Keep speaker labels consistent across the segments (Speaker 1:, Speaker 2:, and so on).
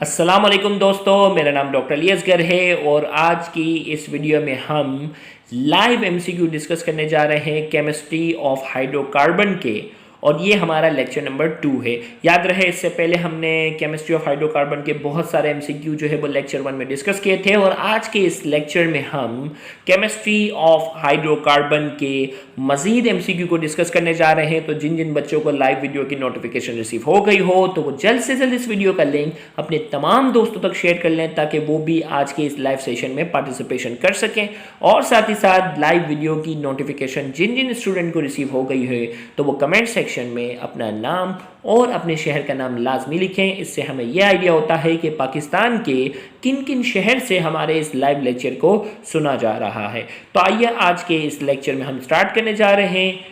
Speaker 1: अस्सलाम वालेकुम दोस्तों, मेरा नाम डॉक्टर अली असगर है और आज की इस वीडियो में हम लाइव एमसीक्यू डिस्कस करने जा रहे हैं केमिस्ट्री ऑफ हाइड्रोकार्बन के। और ये हमारा लेक्चर नंबर 2 है। याद रहे इससे पहले हमने केमिस्ट्री ऑफ हाइड्रोकार्बन के बहुत सारे एमसीक्यू जो है वो लेक्चर 1 में डिस्कस किए थे और आज के इस लेक्चर में हम केमिस्ट्री ऑफ हाइड्रोकार्बन के मजीद एमसीक्यू को डिस्कस करने जा रहे हैं। तो जिन जिन बच्चों को लाइव वीडियो की नोटिफिकेशन रिसीव हो गई हो तो वो जल्द से जल्द इस वीडियो का लिंक अपने तमाम दोस्तों तक शेयर कर लें ताकि वो भी आज के इस लाइव सेशन में पार्टिसिपेशन कर सकें। और साथ ही साथ लाइव वीडियो की नोटिफिकेशन जिन जिन स्टूडेंट को रिसीव हो गई है तो वो कमेंट सेक्शन में अपना नाम और अपने शहर का नाम लाजमी लिखें। इससे हमें यह आइडिया होता है कि पाकिस्तान के किन किन शहर से हमारे इस लाइव लेक्चर को सुना जा रहा है। तो आइए आज के इस लेक्चर में हम स्टार्ट करने जा रहे हैं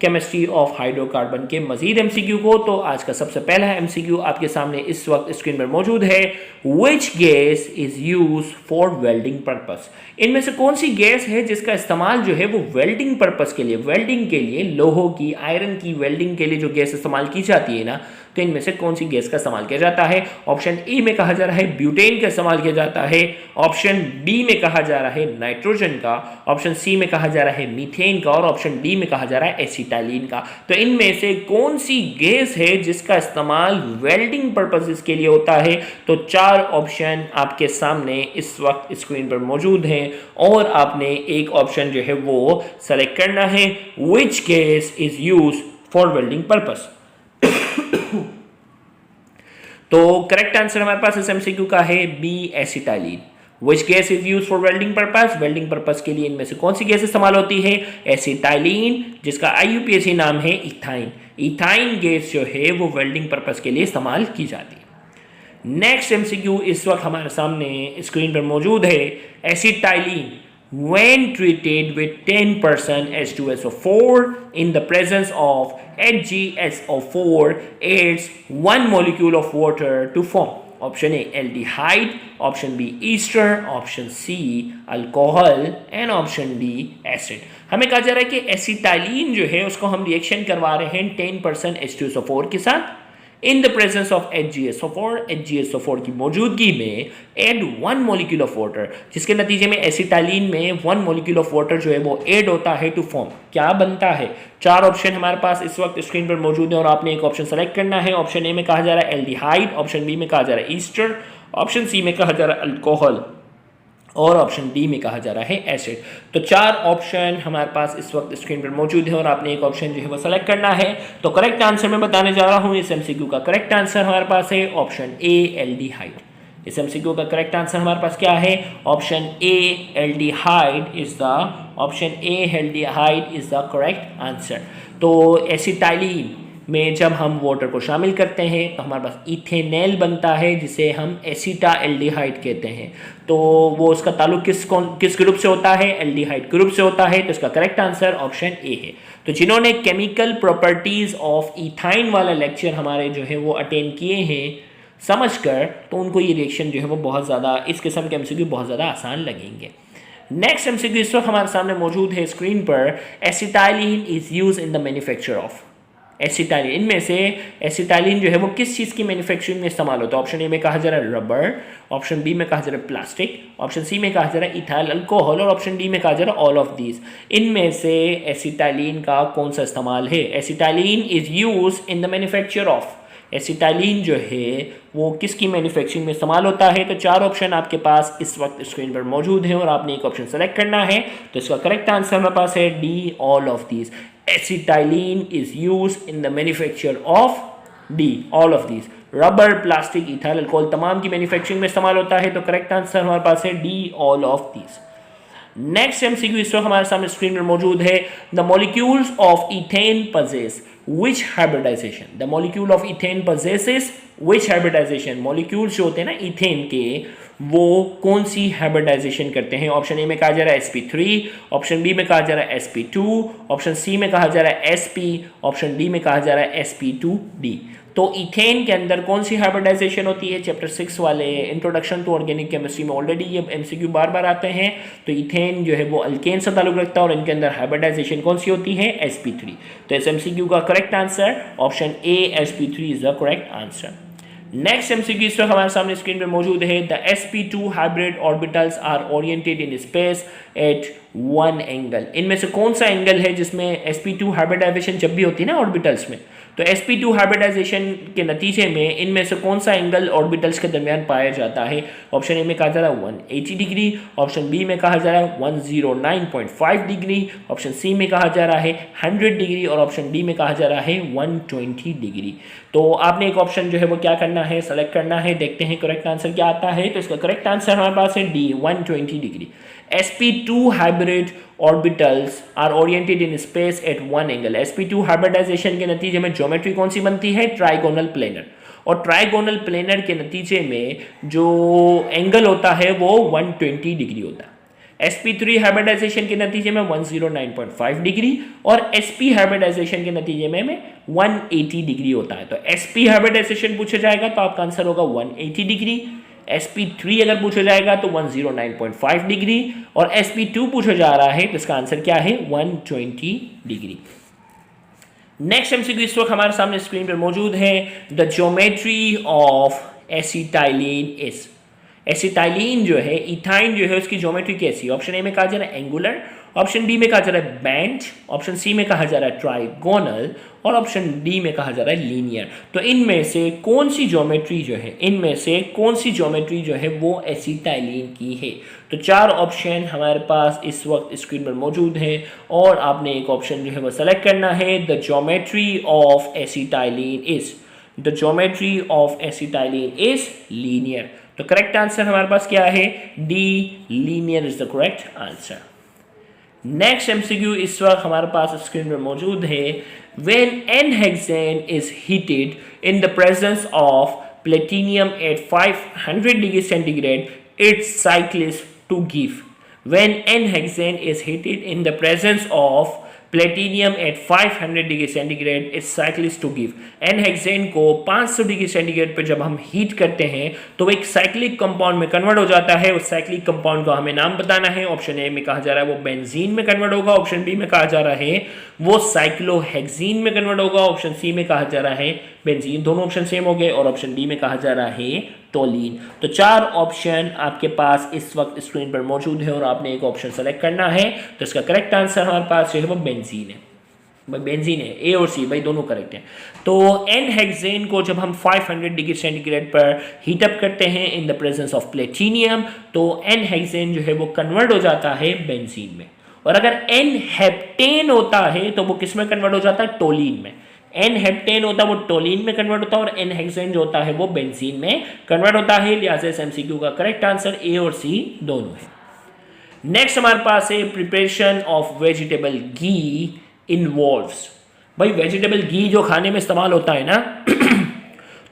Speaker 1: केमिस्ट्री ऑफ हाइड्रोकार्बन के मजीद एमसीक्यू को। तो आज का सबसे पहला एमसीक्यू आपके सामने इस वक्त स्क्रीन पर मौजूद है। Which gas is use for welding purpose? इनमें से कौन सी गैस है जिसका इस्तेमाल जो है वो वेल्डिंग पर्पस के लिए, वेल्डिंग के लिए, लोहों की, आयरन की वेल्डिंग के लिए जो गैस इस्तेमाल की जाती है ना, तो इनमें से कौन सी गैस का इस्तेमाल किया जाता है? ऑप्शन ए में कहा जा रहा है ब्यूटेन का इस्तेमाल किया जाता है, ऑप्शन बी में कहा जा रहा है नाइट्रोजन का, ऑप्शन सी में कहा जा रहा है मीथेन का और ऑप्शन डी में कहा जा रहा है एसिटाइलिन का। तो इनमें से कौन सी गैस है जिसका इस्तेमाल वेल्डिंग पर्पसेस के लिए होता है? तो 4 ऑप्शन आपके सामने इस वक्त स्क्रीन पर मौजूद हैं और आपने एक ऑप्शन जो है वो सेलेक्ट करना है। Which gas is use for welding purpose? तो करेक्ट आंसर हमारे पास इस एमसीक्यू का है B, acetylene. Which gas is use for welding purpose? Welding purpose के लिए इनमें से कौन सी गैस इस्तेमाल होती है? एसिटाइलिन, जिसका आईयूपीएसी नाम है इथाइन। इथाइन गैस जो है वो वेल्डिंग पर्पस के लिए इस्तेमाल की जाती है। नेक्स्ट एमसीक्यू इस वक्त हमारे सामने स्क्रीन पर मौजूद है। Acetylene when treated with 10% H2SO4 in the presence of HgSO4 adds 1 molecule of water to form. Option A aldehyde, option B ester, option C alcohol and option D acid. हमें कहा जा रहा है कि एसिटाइलिन जो है उसको हम रिएक्शन करवा रहे हैं 10% H2SO4 के साथ इन the presence of HgSO4, HgSO4 की मौजूदगी में एड 1 मॉलिक्यूल ऑफ वाटर, जिसके नतीजे में एसिटाइलिन में 1 मॉलिक्यूल ऑफ वाटर जो है वो ऐड होता है टू फॉर्म। क्या बनता है? 4 ऑप्शन हमारे पास इस वक्त स्क्रीन पर मौजूद है और आपने एक ऑप्शन सेलेक्ट करना है। ऑप्शन ए में कहा जा रहा है एल्डिहाइड, ऑप्शन बी में कहा जा रहा है ईस्टर, ऑप्शन सी में कहा जा रहा है अल्कोहल और ऑप्शन डी में कहा जा रहा है एसिड। तो 4 ऑप्शन हमारे पास इस वक्त स्क्रीन पर मौजूद है और आपने एक ऑप्शन जो है वो सेलेक्ट करना है। तो करेक्ट आंसर मैं बताने जा रहा हूं। इस एमसीक्यू का करेक्ट आंसर हमारे पास है ऑप्शन ए, एल्डिहाइड। इस एमसीक्यू का करेक्ट आंसर हमारे पास क्या है? Option A, aldehyde is the correct answer. तो एसिटाइलिन में जब हम वाटर को शामिल करते हैं तो हमारे पास इथेनॉल बनता है जिसे हम एसिटाल्डिहाइड कहते हैं। तो वो उसका ताल्लुक किस ग्रुप से होता है? एल्डिहाइड ग्रुप से होता है। तो इसका करेक्ट आंसर ऑप्शन ए है। तो जिन्होंने केमिकल प्रॉपर्टीज ऑफ इथाइन वाला लेक्चर हमारे जो है वो अटेंड किए हैं समझकर, तो उनको ये रिएक्शन जो है वो बहुत ज़्यादा, इस किस्म के एमसीक्यू बहुत ज़्यादा आसान लगेंगे। नेक्स्ट एमसीक्यू इस वक्त हमारे सामने मौजूद है स्क्रीन पर। Acetylene is use in the manufacture of acetylene. इनमें से एसिटाइलिन जो है वो किस चीज़ की मैन्युफैक्चरिंग में इस्तेमाल होता है? ऑप्शन ए में कहा जा रहा है रबर, ऑप्शन बी में कहा जा रहा है प्लास्टिक, ऑप्शन सी में कहा जा रहा है इथाइल अल्कोहल और ऑप्शन डी में कहा जा रहा है ऑल ऑफ दीज। इनमें से एसिटाइलिन का कौन सा इस्तेमाल है? Acetylene is use in the manufacture of, acetylene जो है वो किसकी मैन्युफैक्चरिंग में इस्तेमाल होता है? तो 4 ऑप्शन आपके पास इस वक्त स्क्रीन पर मौजूद है और आपने एक ऑप्शन सेलेक्ट करना है। तो इसका करेक्ट आंसर हमारे पास है D, all of these. Acetylene is used in the manufacture of D, all of these. Rubber, plastic, ethyl alcohol तमाम की मैन्युफैक्चरिंग में इस्तेमाल होता है। तो करेक्ट आंसर हमारे पास है D, all of these. Next MCQ इस वक्त हमारे सामने स्क्रीन पर मौजूद है। The molecules of ethane possess which hybridization? The molecule of ethane possesses which hybridization? Molecules जो होते हैं ना इथेन के, वो कौन सी हाइब्रिडाइजेशन करते हैं? ऑप्शन ए में कहा जा रहा है sp3, ऑप्शन बी में कहा जा रहा है sp2, ऑप्शन सी में कहा जा रहा है sp, ऑप्शन डी में कहा जा रहा है sp2d। तो इथेन के अंदर कौन सी हाइब्रिडाइजेशन होती है? चैप्टर 6 वाले इंट्रोडक्शन टू ऑर्गेनिक केमिस्ट्री में ऑलरेडी ये एमसीक्यू बार बार आते हैं। तो इथेन जो है वो अल्केन से ताल्लुक रखता है और इनके अंदर हाइब्रिडाइजेशन कौन सी होती है? sp3। तो इस एमसीक्यू का correct answer option A, sp3 is the correct answer. Next MCQ इस वक्त हमारे सामने स्क्रीन पे मौजूद है। The sp2 hybrid orbitals are oriented in space at one angle. इनमें से कौन सा एंगल है जिसमें sp2 हाइब्रिडाइजेशन जब भी होती है ना ऑर्बिटल्स में, तो sp2 हाइब्रिडाइजेशन के नतीजे में इनमें से कौन सा एंगल ऑर्बिटल्स के दरमियान पाया जाता है? ऑप्शन ए में कहा जा रहा है 180 डिग्री, ऑप्शन बी में कहा जा रहा है 109.5 डिग्री, ऑप्शन सी में कहा जा रहा है 100 डिग्री और ऑप्शन डी में कहा जा रहा है 120 डिग्री। तो आपने एक ऑप्शन जो है वो क्या करना है, सेलेक्ट करना है। देखते हैं करेक्ट आंसर क्या आता है। तो इसका करेक्ट आंसर हमारे पास है D, 120 degree. sp2 hybrid orbitals are oriented in space at one angle। sp2 hybridization के नतीजे में ज्योमेट्री कौन सी बनती है? Trigonal planar. और ट्राइगोनल प्लेनर के नतीजे में जो एंगल होता है वो 120 डिग्री होता है। sp3 हाइब्रिडाइजेशन के नतीजे में 109.5 डिग्री और sp हाइब्रिडाइजेशन के नतीजे में 180 डिग्री होता है। तो sp हाइब्रिडाइजेशन पूछा जाएगा तो आपका आंसर होगा 180 डिग्री। sp3 अगर पूछा जाएगा तो 109.5 डिग्री और sp2 पूछा जा रहा है तो इसका आंसर क्या है? 120 डिग्री। नेक्स्ट एमसीक्यू इस वक्त हमारे सामने स्क्रीन पर मौजूद है। The geometry of acetylene is. Acetylene जो है, इथाइन जो है, उसकी ज्योमेट्री कैसी? ऑप्शन ए में कहा जा रहा है एंगुलर, ऑप्शन बी में कहा जा रहा है बैंड, ऑप्शन सी में कहा जा रहा है ट्राइगोनल और ऑप्शन डी में कहा जा रहा है लीनियर। तो इनमें से कौन सी ज्योमेट्री जो है, इनमें से कौन सी ज्योमेट्री जो है वो एसिटाइलिन की है? तो चार ऑप्शन हमारे पास इस वक्त स्क्रीन पर मौजूद है और आपने एक ऑप्शन जो है वो सेलेक्ट करना है। The geometry of acetylene is, the geometry of acetylene is linear. तो करेक्ट आंसर हमारे पास क्या है? D, linear is the correct answer. Next MCQ इस वक्त हमारे पास स्क्रीन पर मौजूद है। When n hexane is heated in the presence of platinum at 500 degree centigrade it's cyclise to give. When n hexane is heated in the presence of platinum at 500 degree centigrade is cyclise to give. N hexane को 500 degree centigrade पर जब हम heat करते हैं तो वो एक cyclic compound में कन्वर्ट हो जाता है। उस साइक्लिक कंपाउंड का हमें नाम बताना है। ऑप्शन ए में कहा जा रहा है वो बेंजीन में कन्वर्ट होगा, ऑप्शन बी में कहा जा रहा है वो साइक्लोहेक्सीन में कन्वर्ट होगा, ऑप्शन सी में कहा जा रहा है बेंजीन। दोनों ऑप्शन सेम हो गए और ऑप्शन डी में कहा जा रहा है टोलीन। तो चार ऑप्शन आपके पास इस वक्त स्क्रीन पर मौजूद है और आपने एक ऑप्शन सेलेक्ट करना है। तो इसका करेक्ट आंसर हमारे पास जो है वो बेंजीन है। भाई बेंजीन है, ए और सी भाई दोनों करेक्ट हैं। तो एन हेक्सेन को जब हम 500 डिग्री सेंटीग्रेड पर हीटअप करते हैं इन द प्रेजेंस ऑफ प्लेटिनियम तो एन हेक्सेन जो है वो कन्वर्ट हो जाता है बेंजीन में। और अगर एन हेप्टेन होता है तो वो किस में कन्वर्ट हो जाता है? टोलीन में। एन हेप्टेन होता है वो टोलीन में कन्वर्ट होता है और एन हेक्सेन जो होता है वो बेंजीन में कन्वर्ट होता है। लिहाजा इस एमसीक्यू का करेक्ट आंसर ए और सी दोनों है। नेक्स्ट हमारे पास है preparation of vegetable ghee involves. भाई वेजिटेबल घी जो खाने में इस्तेमाल होता है ना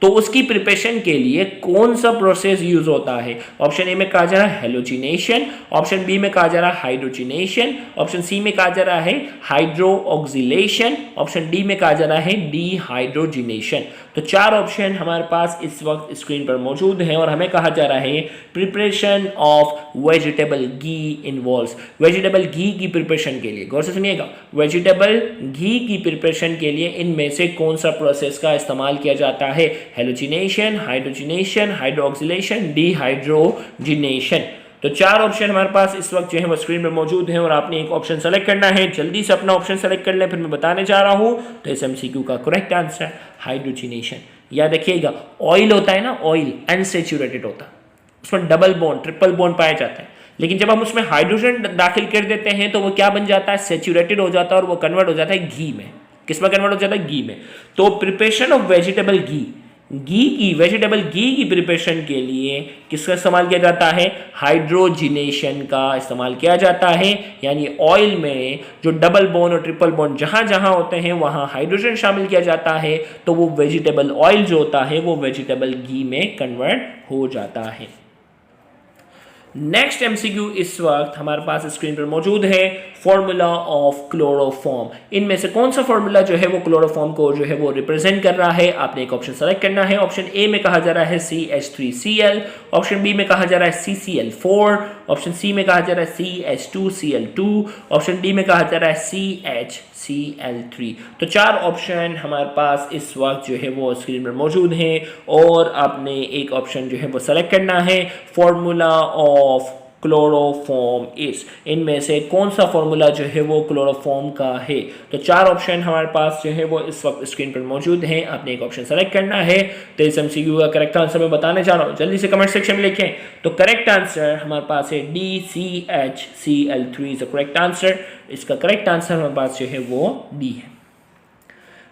Speaker 1: तो उसकी प्रिपरेशन के लिए कौन सा प्रोसेस यूज होता है? ऑप्शन ए में कहा जा रहा है हेलोजिनेशन, ऑप्शन बी में कहा जा रहा है हाइड्रोजिनेशन, ऑप्शन सी में कहा जा रहा है हाइड्रोऑक्सिलेशन, ऑप्शन डी में कहा जा रहा है डीहाइड्रोजिनेशन। तो चार ऑप्शन हमारे पास इस वक्त स्क्रीन पर मौजूद हैं और हमें कहा जा रहा है preparation of vegetable ghee involves. Vegetable घी की प्रिपरेशन के लिए गौर से सुनिएगा, वेजिटेबल घी की प्रिपरेशन के लिए इनमें से कौन सा प्रोसेस का इस्तेमाल किया जाता है? Halogenation, hydrogenation, hydroxylation, dehydrogenation. तो चार ऑप्शन हमारे पास इस वक्त जो है वो स्क्रीन पर मौजूद हैं और आपने एक ऑप्शन सेलेक्ट करना है। जल्दी से अपना ऑप्शन सेलेक्ट कर लें, फिर मैं बताने जा रहा हूं। तो इस एमसीक्यू का करेक्ट आंसर हाइड्रोजिनेशन। याद रखिएगा, ऑयल होता है ना, ऑयल अनसैचुरेटेड होता है, उसमें डबल बॉन्ड ट्रिपल बॉन्ड पाया जाता है, लेकिन जब हम उसमें हाइड्रोजन दाखिल कर देते हैं तो वो क्या बन जाता है? सैचुरेटेड हो जाता है और वो कन्वर्ट हो जाता है घी में। किस में कन्वर्ट हो जाता है? घी में। तो preparation of vegetable ghee, vegetable घी की प्रिपरेशन के लिए किसका इस्तेमाल किया जाता है? हाइड्रोजिनेशन का इस्तेमाल किया जाता है। यानी ऑयल में जो डबल बॉन्ड और ट्रिपल बॉन्ड जहां जहां होते हैं वहां हाइड्रोजन शामिल किया जाता है तो वो वेजिटेबल ऑयल जो होता है वो वेजिटेबल घी में कन्वर्ट हो जाता है। नेक्स्ट एमसीक्यू इस वक्त हमारे पास स्क्रीन पर मौजूद है, फॉर्मूला ऑफ क्लोरोफॉर्म। इनमें से कौन सा फॉर्मूला जो है वो क्लोरोफॉर्म को जो है वो रिप्रेजेंट कर रहा है? आपने एक ऑप्शन सेलेक्ट करना है। ऑप्शन ए में कहा जा रहा है CH3Cl, ऑप्शन बी में कहा जा रहा है CCl4, ऑप्शन सी में कहा जा रहा है CH2Cl2, ऑप्शन डी में कहा जा रहा है CH Cl3। तो 4 ऑप्शन हमारे पास इस वक्त जो है वो स्क्रीन पर मौजूद हैं और आपने एक ऑप्शन जो है वो सेलेक्ट करना है। फॉर्मूला ऑफ क्लोरोफॉर्म इस, इनमें से कौन सा फॉर्मूला जो है वो क्लोरोफॉर्म का है। तो 4 ऑप्शन हमारे पास जो है वो इस वक्त स्क्रीन पर मौजूद हैं, आपने एक ऑप्शन सेलेक्ट करना है। तो इस MCQ का करेक्ट आंसर मैं बताने जा रहा हूँ, जल्दी से कमेंट सेक्शन में लिखें। तो करेक्ट आंसर हमारे पास है DCHCl3 is the correct answer. इसका करेक्ट आंसर हमारे पास जो है वो डी है।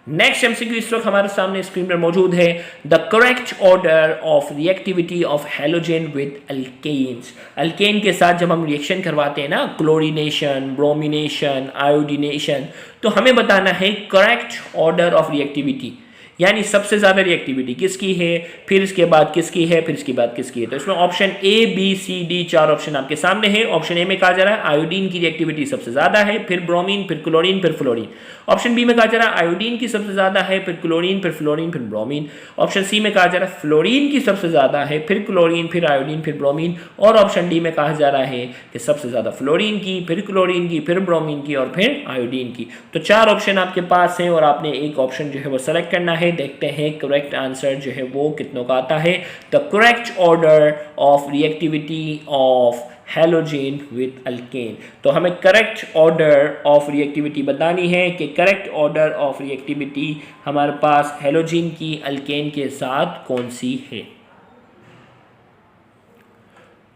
Speaker 1: नेक्स्ट MCQ इस वक्त हमारे सामने स्क्रीन पर मौजूद है। The correct order of reactivity of halogen with alkanes. Alkane के साथ जब हम रिएक्शन करवाते हैं ना, क्लोरीनेशन, ब्रोमिनेशन, आयोडीनेशन, तो हमें बताना है करेक्ट ऑर्डर ऑफ रिएक्टिविटी, यानी सबसे ज़्यादा रिएक्टिविटी किसकी है, फिर इसके बाद किसकी है, फिर इसके बाद किसकी है। तो इसमें option A, B, C, D 4 option आपके सामने है। ऑप्शन ए में कहा जा रहा है आयोडीन की रिएक्टिविटी सबसे ज़्यादा है, फिर ब्रोमीन, फिर क्लोरीन, फिर फ्लोरीन। ऑप्शन बी में कहा जा रहा है आयोडीन की सबसे ज़्यादा है, फिर क्लोरीन, फिर फ्लोरीन, फिर ब्रोमीन। ऑप्शन सी में कहा जा रहा है फ्लोरीन की सबसे ज़्यादा है, फिर क्लोरीन, फिर आयोडीन, फिर ब्रोमीन। और ऑप्शन डी में कहा जा रहा है कि सबसे ज़्यादा फ्लोरीन की, फिर क्लोरीन की, फिर ब्रोमीन की और फिर आयोडीन की। तो 4 ऑप्शन आपके पास हैं और आपने एक ऑप्शन जो है वो सेलेक्ट करना है। देखते हैं करेक्ट आंसर जो है वो कितनों का आता है। The correct order of reactivity of halogen with alkane. तो हमें करेक्ट ऑर्डर ऑफ रिएक्टिविटी बतानी है कि करेक्ट ऑर्डर ऑफ रिएक्टिविटी हमारे पास हेलोजन की अल्केन के साथ कौन सी है।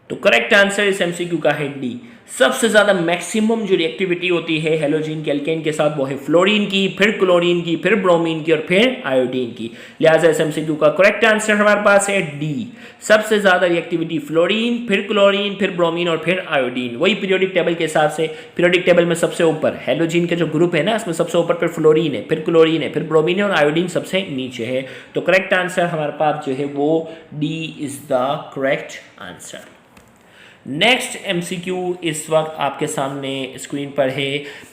Speaker 1: तो करेक्ट आंसर इस MCQ का है डी। सबसे ज़्यादा मैक्सिमम जो रिएक्टिविटी होती है हेलोजन के अल्केन के साथ वो है फ्लोरीन की, फिर क्लोरीन की, फिर ब्रोमीन की और फिर आयोडीन की। लिहाजा इस MCQ का करेक्ट आंसर हमारे पास है डी। सबसे ज़्यादा रिएक्टिविटी फ्लोरीन, फिर क्लोरीन, फिर ब्रोमीन और फिर आयोडीन। वही पीरियोडिक टेबल के हिसाब से, पीरियोडिक टेबल में सबसे ऊपर हेलोजन का जो ग्रुप है ना, इसमें सबसे ऊपर फिर फ्लोरीन है, फिर क्लोरीन है, फिर ब्रोमीन है और आयोडीन सबसे नीचे है। तो करेक्ट आंसर हमारे पास जो है वो D is the correct answer. Next MCQ इस वक्त आपके सामने स्क्रीन पर है।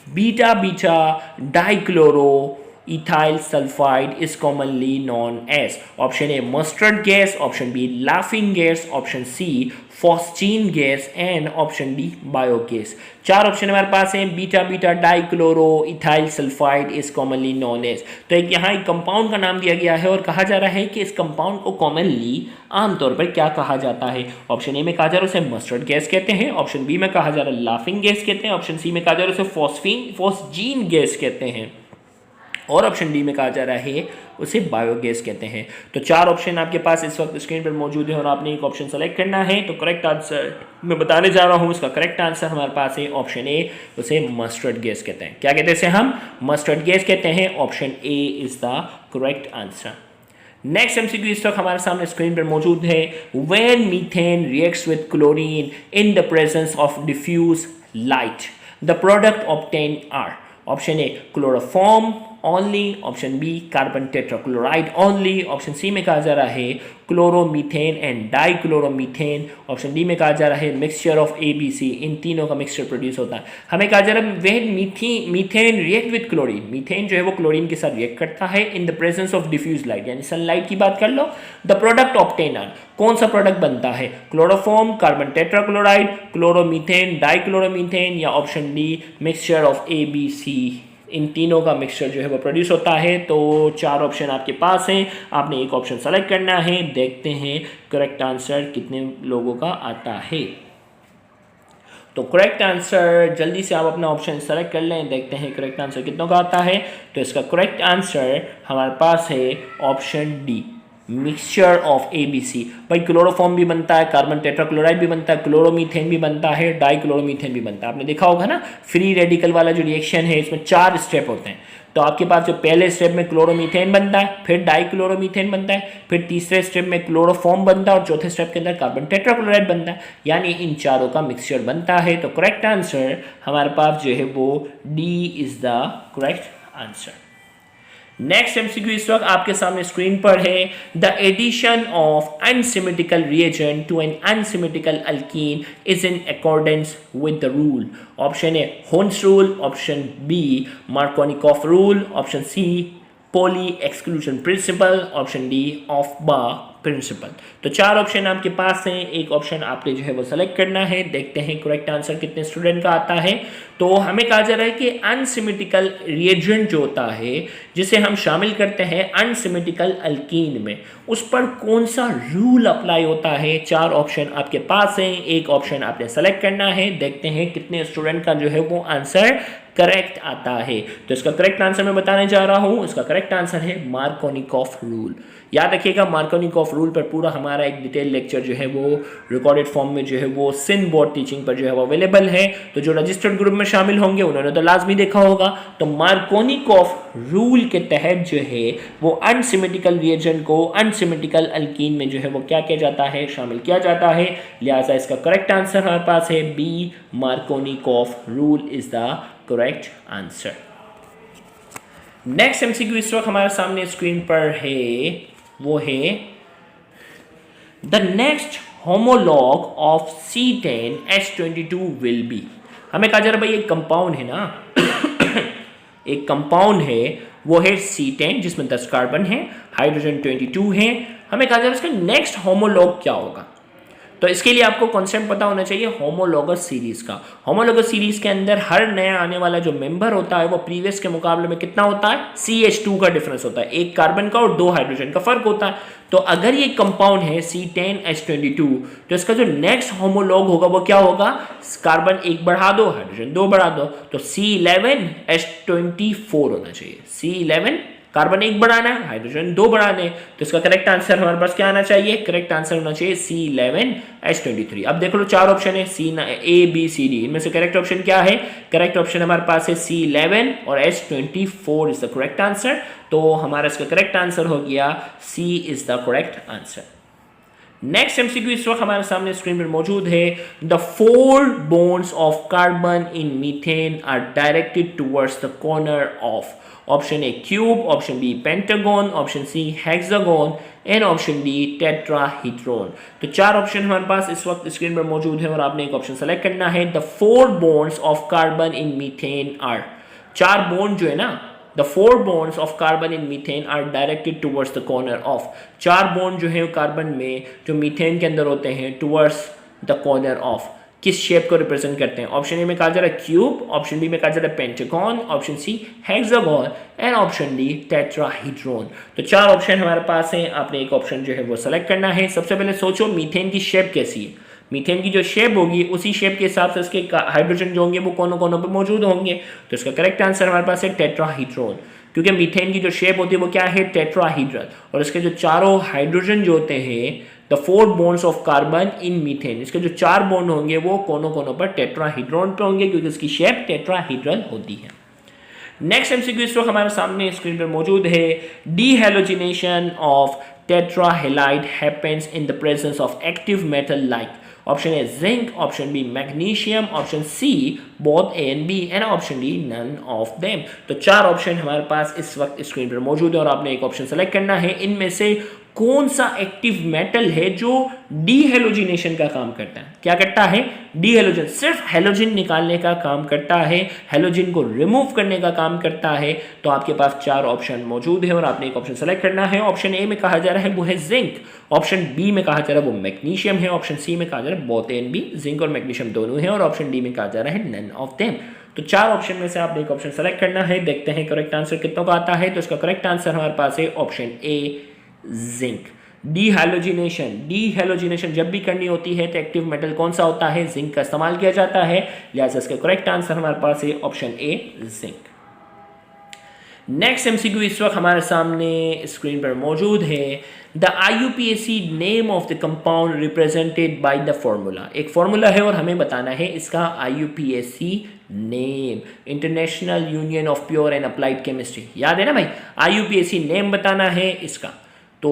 Speaker 1: Beta beta dichloro ethyl sulphide is commonly known as. Option A mustard gas, option B laughing gas, option C phosgene gas and option D biogas. 4 option हमारे पास हैं। Beta beta dichloro ethyl sulphide is commonly known as. तो यहाँ एक compound का नाम दिया गया है और कहा जा रहा है कि इस कंपाउंड को कॉमनली आमतौर पर क्या कहा जाता है। ऑप्शन ए में कहा जा रहा है उसे मस्टर्ड गैस कहते हैं, ऑप्शन बी में कहा जा रहा है लाफिंग गैस कहते हैं, ऑप्शन सी में कहा जा रहा है उसे फॉस्जीन गैस कहते हैं और ऑप्शन डी में कहा जा रहा है उसे बायोगैस कहते हैं। तो 4 ऑप्शन आपके पास इस वक्त स्क्रीन पर मौजूद है और आपने एक ऑप्शन सेलेक्ट करना है। तो करेक्ट आंसर मैं बताने जा रहा हूँ, इसका करेक्ट आंसर हमारे पास है ऑप्शन ए, उसे मस्टर्ड गैस कहते हैं। क्या कहते हैं इसे हम? मस्टर्ड गैस कहते हैं। Option A is the correct answer. Next MCQ इस वक्त हमारे सामने स्क्रीन पर मौजूद है। When methane reacts with chlorine in the presence of diffuse light the product obtain are. Option A chloroform only, option B carbon tetrachloride only, option C में कहा जा रहा है chloromethane and dichloromethane, option D में कहा जा रहा है मिक्सचर ऑफ ABC। इन तीनों का मिक्सचर प्रोड्यूस होता है। हमें कहा जा रहा है when methane react with chlorine, methane जो है वो क्लोरीन के साथ रिएक्ट करता है in the presence of diffuse light, यानी सनलाइट की बात कर लो। द प्रोडक्ट ऑब्टेन आर, कौन सा प्रोडक्ट बनता है? Chloroform, carbon tetrachloride, chloromethane, dichloromethane या option D mixture of ABC। इन तीनों का मिक्सचर जो है वो प्रोड्यूस होता है। तो 4 ऑप्शन आपके पास हैं, आपने एक ऑप्शन सेलेक्ट करना है। देखते हैं करेक्ट आंसर कितने लोगों का आता है। तो करेक्ट आंसर जल्दी से आप अपना ऑप्शन सेलेक्ट कर लें, देखते हैं करेक्ट आंसर कितनों का आता है। तो इसका करेक्ट आंसर हमारे पास है option D mixture of ABC। भाई क्लोरोफॉर्म भी बनता है, कार्बन टेट्राक्लोराइड भी बनता है, क्लोरोमीथेन भी बनता है, डाइक्लोरोमीथेन भी बनता है। आपने देखा होगा ना फ्री रेडिकल वाला जो रिएक्शन है इसमें 4 स्टेप होते हैं। तो आपके पास जो पहले स्टेप में क्लोरोमीथेन बनता है, फिर डाइक्लोरोमीथेन बनता है, फिर तीसरे स्टेप में क्लोरोफॉर्म बनता है और चौथे स्टेप के अंदर कार्बन टेट्राक्लोराइड बनता है, यानी इन चारों का मिक्सचर बनता है। तो करेक्ट आंसर हमारे पास जो है वो D is the correct answer. Next MCQ इस वक्त आपके सामने स्क्रीन पर है। The addition of unsymmetrical reagent to an unsymmetrical alkene is in accordance with the rule. Option A Hund's rule, option B Markovnikov rule, option C Pauli exclusion principle, option D Aufbau principle. तो चार option आपके पास हैं, एक option आपने जो है वो select करना है। देखते हैं करेक्ट आंसर कितने स्टूडेंट का आता है। तो हमें कहा जा रहा है कि अनसिमेट्रिकल रिएजेंट जो होता है जिसे हम शामिल करते हैं अनसिमेट्रिकल अल्कीन में, उस पर कौन सा रूल अप्लाई होता है। चार ऑप्शन आपके पास हैं, एक ऑप्शन आपने सेलेक्ट करना है। देखते हैं कितने स्टूडेंट का जो है वो आंसर करेक्ट आता है। तो इसका करेक्ट आंसर मैं बताने जा रहा हूं। इसका करेक्ट आंसर है मार्कोनिकॉफ रूल। याद रखिएगा मार्कोनिकॉफ रूल पर पूरा हमारा एक डिटेल लेक्चर जो है वो रिकॉर्डेड फॉर्म में जो है वो सिन बोर्ड टीचिंग पर जो है वो अवेलेबल है। तो जो रजिस्टर्ड ग्रुप में शामिल होंगे उन्होंने तो लाजमी देखा होगा। तो मार्कोनिकॉफ रूल के तहत जो है वो अनसिमेट्रिकल रिएजेंट को अनसिमेट्रिकल अल्कीन में जो है वो क्या किया जाता है, शामिल किया जाता है। लिहाजा इसका करेक्ट आंसर हमारे पास है B, Markovnikov rule is the correct answer. Next MCQ इस वक्त हमारे सामने स्क्रीन पर है, वो है the next homologue of C10H22 will be. हमें कहा जा रहा है भाई एक कंपाउंड है ना एक कंपाउंड है वो है C10 जिसमें 10 कार्बन है, हाइड्रोजन 22 है। हमें कहा जा रहा है इसका नेक्स्ट होमोलॉग क्या होगा। तो इसके लिए आपको कॉन्सेप्ट पता होना चाहिए होमोलॉगस सीरीज का। होमोलॉगस सीरीज के अंदर हर नया आने वाला जो मेंबर होता है वो प्रीवियस के मुकाबले में कितना होता है, CH2 का डिफरेंस होता है, एक कार्बन का और 2 हाइड्रोजन का फर्क होता है। तो अगर ये कंपाउंड है C10H22 तो इसका जो नेक्स्ट होमोलॉग होगा वो क्या होगा, कार्बन 1 बढ़ा दो हाइड्रोजन 2 बढ़ा दो, तो C11H24 होना चाहिए। C11 कार्बन 1 बढ़ाना है, हाइड्रोजन 2 बढ़ाने, तो इसका करेक्ट आंसर हमारे पास क्या आना चाहिए, करेक्ट आंसर होना चाहिए C11H23। अब देख लो चार ऑप्शन है, A B C D, इनमें से करेक्ट ऑप्शन क्या है, करेक्ट ऑप्शन हमारे पास है C11 और H24 is the correct answer. तो हमारा इसका करेक्ट आंसर हो गया C is the correct answer. Next MCQ इस वक्त हमारे सामने स्क्रीन पर मौजूद है। The 4 bonds of carbon in methane are directed towards the corner of. Option A cube, option B pentagon, option C hexagon and option D tetrahedron. तो चार option हमारे पास इस वक्त स्क्रीन पर मौजूद है और आपने एक ऑप्शन सेलेक्ट करना है। The 4 bonds of carbon in methane are, चार बॉन्ड जो है ना, The 4 bonds of carbon in methane are directed towards the corner of। चार बॉन्ड जो है कार्बन में जो मीथेन के अंदर होते हैं towards the corner of, किस शेप को रिप्रेजेंट करते हैं। ऑप्शन ए में कहा जा रहा है क्यूब, ऑप्शन बी में कहा जा रहा है pentagon, option C hexagon and option D tetrahedron. तो चार ऑप्शन हमारे पास हैं, आपने एक ऑप्शन जो है वो सेलेक्ट करना है। सबसे पहले सोचो मीथेन की शेप कैसी है। मीथेन की जो शेप होगी उसी शेप के हिसाब से इसके हाइड्रोजन जो होंगे वो कोनों कोनों पे मौजूद होंगे। तो इसका करेक्ट आंसर हमारे पास है टेट्राहीड्रॉन, क्योंकि मीथेन की जो शेप होती है वो क्या है, टेट्राहीड्रल, और इसके जो चारों हाइड्रोजन जो होते हैं the 4 bonds of carbon in methane, इसके जो चार बॉन्ड होंगे वो कोनों कोनों पर टेट्राहीड्रॉन पे होंगे क्योंकि इसकी शेप टेट्राहीड्रल होती है। नेक्स्ट एमसीक्यू इस वक्त हमारे सामने स्क्रीन पर मौजूद है। Dehalogenation of tetrahalide happens in the presence of active metal like. Option A zinc, option B magnesium, option C both A and B and option D none of them. तो चार option हमारे पास इस वक्त screen पर मौजूद है और आपने एक ऑप्शन सेलेक्ट करना है। इनमें से कौन सा एक्टिव मेटल है जो डीहेलोजिनेशन का काम करता है। क्या करता है, डीहेलोजन, सिर्फ हेलोजन निकालने का काम करता है, हेलोजन को रिमूव करने का काम करता है। तो आपके पास चार ऑप्शन मौजूद है और आपने एक ऑप्शन सेलेक्ट करना है। ऑप्शन ए में कहा जा रहा है वो है जिंक, ऑप्शन बी में कहा जा रहा है वो मैग्नीशियम है, ऑप्शन सी में कहा जा रहा है both A and B, zinc और मैग्नीशियम दोनों है, और ऑप्शन डी में कहा जा रहा है नन ऑफ देम। तो चार ऑप्शन में से आपने एक ऑप्शन सेलेक्ट करना है। देखते हैं करेक्ट आंसर कितनों का आता है। तो इसका करेक्ट आंसर हमारे पास है ऑप्शन ए जिंक। डीहेलोजिनेशन जब भी करनी होती है तो एक्टिव मेटल कौन सा होता है, जिंक का इस्तेमाल किया जाता है। लिहाजा इसका करेक्ट आंसर हमारे पास है option A zinc. Next MCQ इस वक्त हमारे सामने स्क्रीन पर मौजूद है। The IUPAC name of the compound represented by the formula. एक फॉर्मूला है और हमें बताना है इसका IUPAC name, international union of pure and applied chemistry. याद है ना भाई, IUPAC नेम बताना है इसका। तो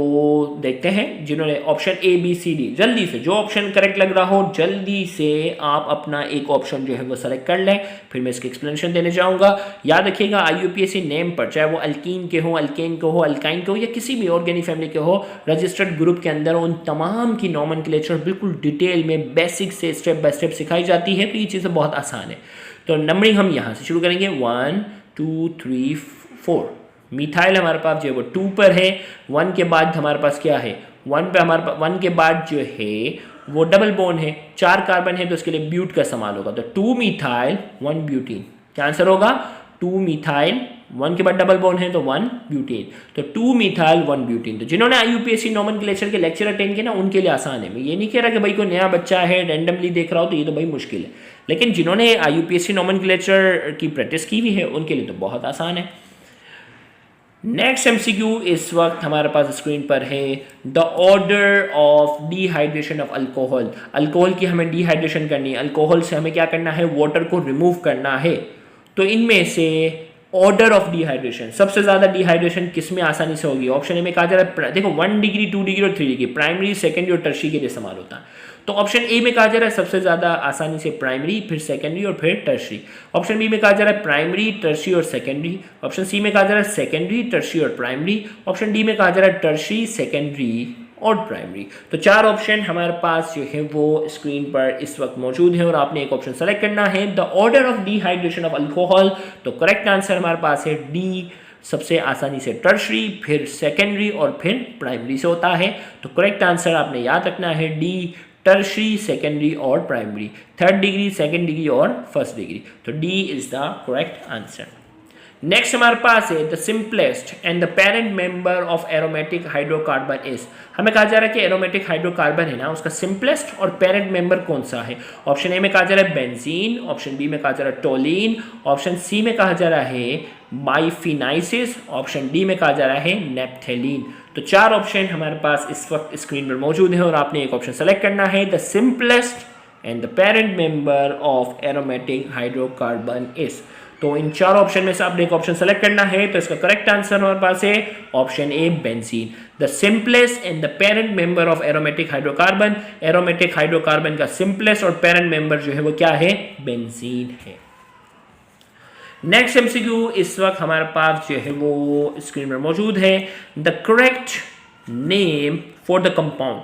Speaker 1: देखते हैं जिन्होंने option A B C D, जल्दी से जो ऑप्शन करेक्ट लग रहा हो जल्दी से आप अपना एक ऑप्शन जो है वो सेलेक्ट कर लें, फिर मैं इसकी एक्सप्लेनेशन देने जाऊंगा। याद रखिएगा IUPAC नेम पर, चाहे वो अल्कीन के हो, अल्केन के हो, अल्काइन के हो या किसी भी ऑर्गेनिक फैमिली के हो, रजिस्टर्ड ग्रुप के अंदर उन तमाम की नॉमेनक्लेचर बिल्कुल डिटेल में बेसिक से स्टेप बाय स्टेप सिखाई जाती है। तो ये चीज़ें बहुत आसान है। तो नंबरिंग हम यहाँ से शुरू करेंगे 1 2 3 4। मिथाइल हमारे पास जो है वो 2 पर है, 1 के बाद हमारे पास क्या है, 1 पे हमारे पास 1 के बाद जो है वो डबल बॉन्ड है, 4 कार्बन है तो उसके लिए ब्यूट का इस्तेमाल होगा, तो 2 मिथाइल 1 ब्यूटीन, क्या आंसर होगा 2 मिथाइल, 1 के बाद डबल बॉन्ड है तो 1 ब्यूटीन, तो 2 मिथाइल 1 ब्यूटीन। तो जिन्होंने IUPAC नोमेनक्लेचर के लेक्चर अटेंड किए ना उनके लिए आसान है, मैं ये नहीं कह रहा कि भाई कोई नया बच्चा है रैंडमली देख रहा हो तो ये तो भाई मुश्किल है, लेकिन जिन्होंने IUPAC नोमेनक्लेचर की प्रैक्टिस की हुई है उनके लिए तो बहुत आसान है। नेक्स्ट MCQ इस वक्त हमारे पास स्क्रीन पर है, the order of dehydration of alcohol. Alcohol की हमें डिहाइड्रेशन करनी है, अल्कोहल से हमें क्या करना है, वाटर को रिमूव करना है, तो इनमें से ऑर्डर ऑफ डिहाइड्रेशन, सबसे ज़्यादा डिहाइड्रेशन किस में आसानी से होगी। ऑप्शन ए में कहा जा रहा है, देखो 1 डिग्री 2 डिग्री और 3 डिग्री प्राइमरी सेकेंडरी और टर्शियरी के लिए इस्तेमाल होता है, तो ऑप्शन ए में कहा जा रहा है सबसे ज़्यादा आसानी से प्राइमरी, फिर सेकेंडरी और फिर टर्शियरी। ऑप्शन बी में कहा जा रहा है प्राइमरी, टर्शियरी और सेकेंडरी। ऑप्शन सी में कहा जा रहा है सेकेंडरी, टर्शियरी और प्राइमरी। ऑप्शन डी में कहा जा रहा है टर्शियरी, सेकेंडरी और प्राइमरी। तो 4 ऑप्शन हमारे पास जो है वो स्क्रीन पर इस वक्त मौजूद है और आपने एक ऑप्शन सेलेक्ट करना है, the order of dehydration of alcohol. तो करेक्ट आंसर हमारे पास है डी, सबसे आसानी से टर्शियरी, फिर सेकेंडरी और फिर प्राइमरी से होता है। तो करेक्ट आंसर आपने याद रखना है डी, टर्शियरी, सेकेंडरी और primary, 3rd degree, 2nd degree और 1st डिग्री। तो D is the correct answer. Next हमारे पास है the simplest and the parent member of aromatic hydrocarbon is. हमें कहा जा रहा है कि एरोमेटिक हाइड्रोकार्बन है ना, उसका सिंपलेस्ट और पेरेंट मेंबर कौन सा है। ऑप्शन ए में कहा जा रहा है बेंजीन, ऑप्शन बी में कहा जा रहा है टोलिन, ऑप्शन सी में कहा जा रहा है बाइफिनाइसिस, ऑप्शन डी में कहा जा रहा है नेप्थेलीन। तो 4 ऑप्शन हमारे पास इस वक्त स्क्रीन पर मौजूद है और आपने एक ऑप्शन सेलेक्ट करना है, the simplest and the parent member of aromatic hydrocarbon is. तो इन 4 ऑप्शन में से आपने एक ऑप्शन सेलेक्ट करना है, तो इसका करेक्ट आंसर हमारे पास है option A benzene, the simplest and the parent member of aromatic hydrocarbon. Aromatic hydrocarbon का सिंपलेस्ट और पेरेंट मेंबर जो है वो क्या है, बेंजीन है। नेक्स्ट MCQ इस वक्त हमारे पास जो है वो स्क्रीन पर मौजूद है, the correct name for the compound.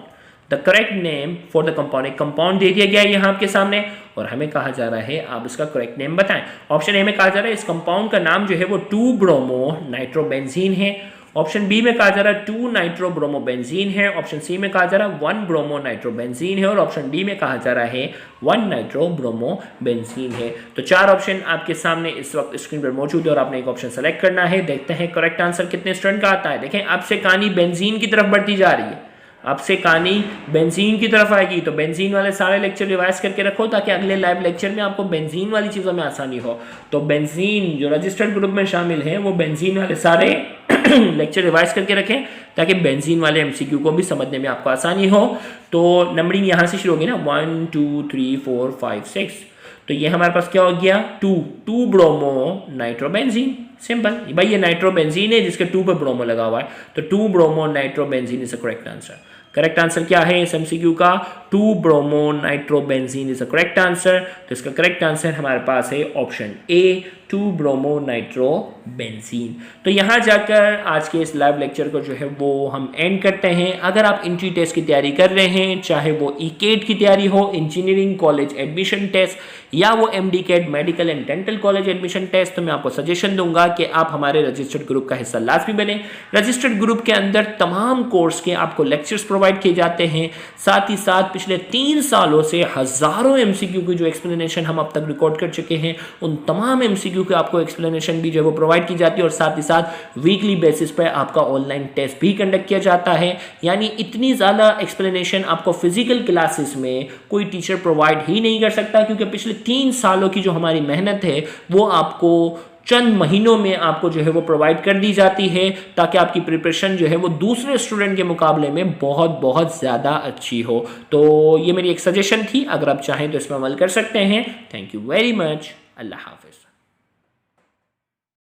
Speaker 1: The correct name for the compound, एक कंपाउंड दे दिया गया है यहाँ आपके सामने और हमें कहा जा रहा है आप इसका करेक्ट नेम बताएं। ऑप्शन ए में कहा जा रहा है इस कंपाउंड का नाम जो है वो 2 ब्रोमो नाइट्रोबेंजीन है। ऑप्शन बी में कहा जा रहा है 2 नाइट्रोब्रोमोबेंजीन है। ऑप्शन सी में कहा जा रहा है 1 ब्रोमो नाइट्रोबेंजीन है और ऑप्शन डी में कहा जा रहा है 1 नाइट्रोब्रोमोबेंजीन है। तो 4 ऑप्शन आपके सामने इस वक्त स्क्रीन पर मौजूद है और आपने एक ऑप्शन सेलेक्ट करना है। देखते हैं करेक्ट आंसर कितने स्टूडेंट का आता है। देखें अब से कहानी बेंजीन की तरफ बढ़ती जा रही है, अब से कहानी बेंजीन की तरफ आएगी, तो बेंजीन वाले सारे लेक्चर रिवाइज करके रखो ताकि अगले लाइव लेक्चर में आपको बेंजीन वाली चीज़ों में आसानी हो। तो बेंजीन जो रजिस्टर्ड ग्रुप में शामिल है वो बेंजीन वाले सारे लेक्चर रिवाइज करके रखें ताकि बेंजीन वाले MCQ को भी समझने में आपको आसानी हो। तो नंबरिंग यहाँ से शुरू होगी ना, 1 2 3 4 5 6, तो ये हमारे पास क्या हो गया 2 ब्रोमो नाइट्रोबेंजीन। सिंपल भाई, ये नाइट्रोबेंजीन है जिसके 2 पर ब्रोमो लगा हुआ है, तो 2 bromo nitrobenzene is the correct answer. Correct answer क्या है इस MCQ का, 2 bromo nitrobenzene is the correct answer. तो इसका करेक्ट आंसर हमारे पास है ऑप्शन ए, 2 ब्रोमो नाइट्रोबेंजीन। तो यहाँ जाकर आज के इस लाइव लेक्चर को जो है वो हम एंड करते हैं। अगर आप एंट्री टेस्ट की तैयारी कर रहे हैं, चाहे वो ECAT की तैयारी हो, इंजीनियरिंग कॉलेज एडमिशन टेस्ट, या वो MD-CAT medical and dental college admission test, तो मैं आपको सजेशन दूंगा कि आप हमारे रजिस्टर्ड ग्रुप का हिस्सा लाजमी बने। रजिस्टर्ड ग्रुप के अंदर तमाम कोर्स के आपको लेक्चर्स प्रोवाइड किए जाते हैं, साथ ही साथ पिछले 3 सालों से हज़ारों MCQ की जो एक्सप्लेनेशन हम अब तक रिकॉर्ड कर चुके हैं, उन तमाम MCQ के आपको एक्सप्लेनेशन भी जो है वो प्रोवाइड की जाती है और साथ ही साथ वीकली बेसिस पर आपका ऑनलाइन टेस्ट भी कंडक्ट किया जाता है। यानी इतनी ज़्यादा एक्सप्लेनेशन आपको फिजिकल क्लासेस में कोई टीचर प्रोवाइड ही नहीं कर सकता, क्योंकि पिछले 3 सालों की जो हमारी मेहनत है वो आपको चंद महीनों में आपको जो है वो प्रोवाइड कर दी जाती है, ताकि आपकी प्रिपरेशन जो है वो दूसरे स्टूडेंट के मुकाबले में बहुत बहुत ज़्यादा अच्छी हो। तो ये मेरी एक सजेशन थी, अगर आप चाहें तो इसमें अमल कर सकते हैं। Thank you very much. अल्लाह हाफिज़।